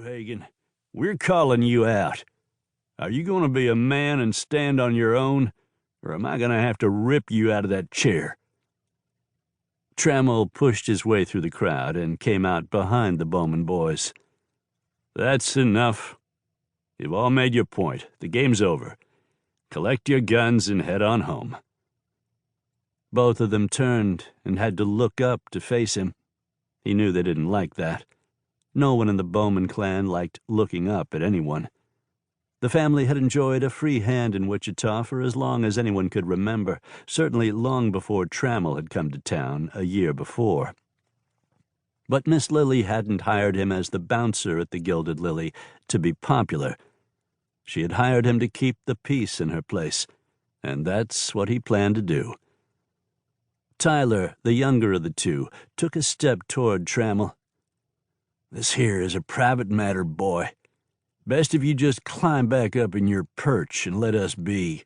you, Hagen. We're calling you out. Are you going to be a man and stand on your own, or am I going to have to rip you out of that chair?" Trammel pushed his way through the crowd and came out behind the Bowman boys. "That's enough. You've all made your point. The game's over. Collect your guns and head on home." Both of them turned and had to look up to face him. He knew they didn't like that. No one in the Bowman clan liked looking up at anyone. The family had enjoyed a free hand in Wichita for as long as anyone could remember, certainly long before Trammel had come to town a year before. But Miss Lily hadn't hired him as the bouncer at the Gilded Lily to be popular. She had hired him to keep the peace in her place, and that's what he planned to do. Tyler, the younger of the two, took a step toward Trammel. "This here is a private matter, boy. Best if you just climb back up in your perch and let us be."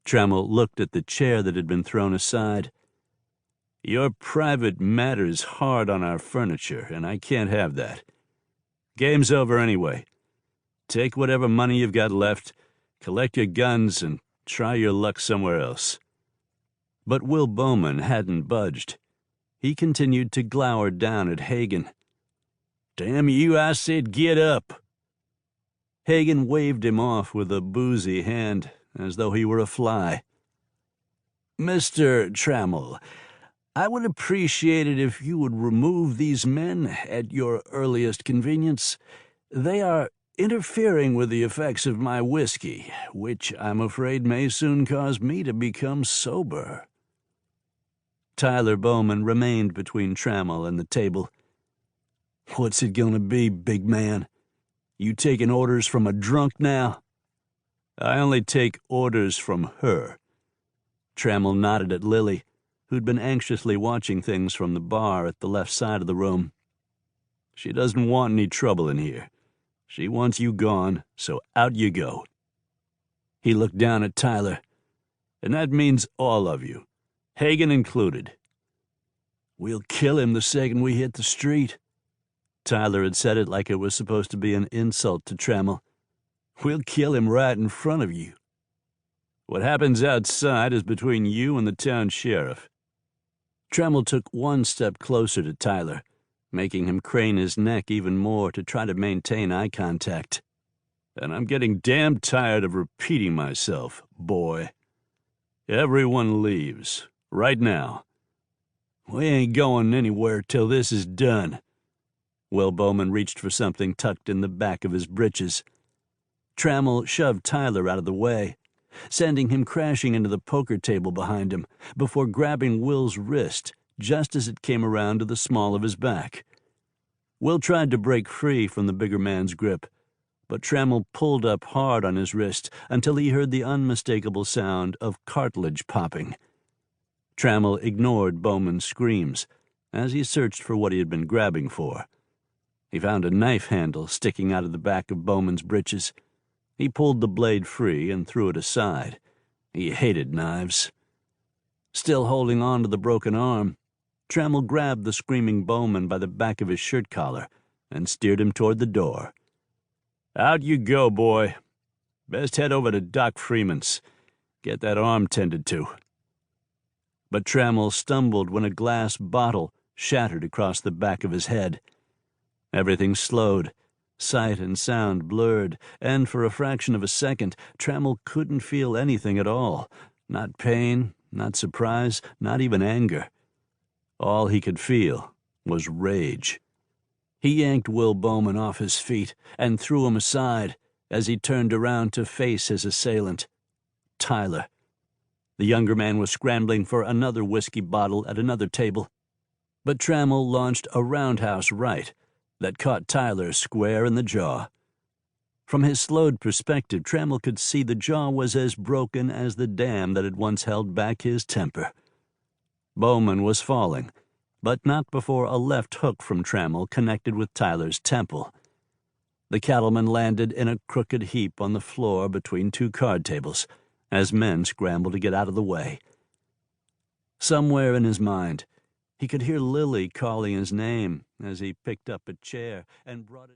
Trammel looked at the chair that had been thrown aside. "Your private matter's hard on our furniture, and I can't have that. Game's over anyway. Take whatever money you've got left, collect your guns, and try your luck somewhere else." But Will Bowman hadn't budged. He continued to glower down at Hagen. "Damn you, I said get up." Hagen waved him off with a boozy hand, as though he were a fly. "Mr. Trammel, I would appreciate it if you would remove these men at your earliest convenience. They are interfering with the effects of my whiskey, which I'm afraid may soon cause me to become sober." Tyler Bowman remained between Trammel and the table. "What's it gonna be, big man? You taking orders from a drunk now?" "I only take orders from her." Trammel nodded at Lily, who'd been anxiously watching things from the bar at the left side of the room. "She doesn't want any trouble in here. She wants you gone, so out you go." He looked down at Tyler. "And that means all of you, Hagen included." "We'll kill him the second we hit the street." Tyler had said it like it was supposed to be an insult to Trammel. "We'll kill him right in front of you. What happens outside is between you and the town sheriff." Trammel took one step closer to Tyler, making him crane his neck even more to try to maintain eye contact. "And I'm getting damn tired of repeating myself, boy. Everyone leaves, right now. We ain't going anywhere till this is done." Will Bowman reached for something tucked in the back of his breeches. Trammel shoved Tyler out of the way, sending him crashing into the poker table behind him before grabbing Will's wrist just as it came around to the small of his back. Will tried to break free from the bigger man's grip, but Trammel pulled up hard on his wrist until he heard the unmistakable sound of cartilage popping. Trammel ignored Bowman's screams as he searched for what he had been grabbing for. He found a knife handle sticking out of the back of Bowman's breeches. He pulled the blade free and threw it aside. He hated knives. Still holding on to the broken arm, Trammel grabbed the screaming Bowman by the back of his shirt collar and steered him toward the door. "Out you go, boy. Best head over to Doc Freeman's. Get that arm tended to." But Trammel stumbled when a glass bottle shattered across the back of his head. Everything slowed, sight and sound blurred, and for a fraction of a second, Trammel couldn't feel anything at all. Not pain, not surprise, not even anger. All he could feel was rage. He yanked Will Bowman off his feet and threw him aside as he turned around to face his assailant, Tyler. The younger man was scrambling for another whiskey bottle at another table, but Trammel launched a roundhouse right that caught Tyler square in the jaw. From his slowed perspective, Trammel could see the jaw was as broken as the dam that had once held back his temper. Bowman was falling, but not before a left hook from Trammel connected with Tyler's temple. The cattleman landed in a crooked heap on the floor between two card tables, as men scrambled to get out of the way. Somewhere in his mind, he could hear Lily calling his name as he picked up a chair and brought it